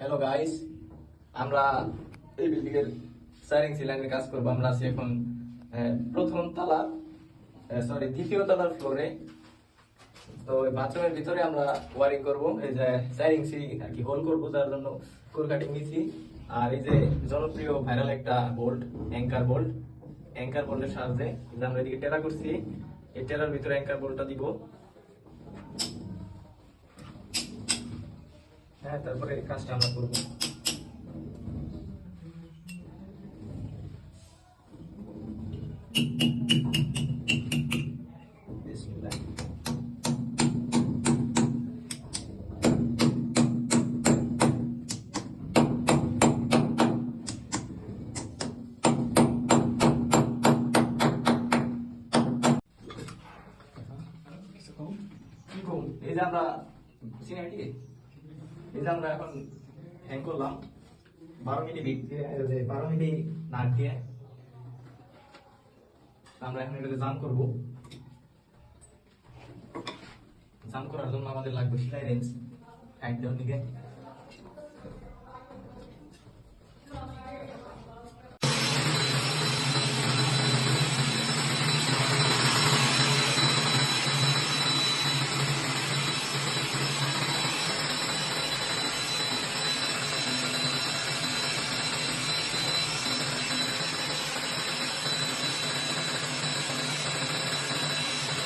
Hello guys, আমরা এই building এর সাইরিং সিলাইনের কাজ করবো। আমরা আছি এখন প্রথম তলা, দ্বিতীয় তলার ফ্লোরে। তো বাথরুমের ভিতরে আমরা ওয়ারিং করব। এই যে সাইরিং সি আর কি হোল করবো, তার জন্য কোর কাটিং নিছি। আর এই যে জনপ্রিয় ভাইরাল একটা বোল্ট, অ্যাঙ্কার বোল্ট, অ্যাঙ্কার বোল্টের সাহায্যে যে আমরা এদিকে টেরা করছি, এই টেরার ভিতরে অ্যাঙ্কার বোল্টটা দিব। হ্যাঁ, তারপরে কাজটা আমরা করবো। বিসমিল্লাহ। এই যে আমরা সিনেমাটি, এই যে আমরা এখন হ্যাং করলাম 12 মিলি বিট দিয়ে, 12 মিলি নাট দিয়ে। আমরা এখন এটাতে জাম করব। জাম করার জন্য আমাদের লাগবে সেলাই রেঞ্জ 60 দিকে।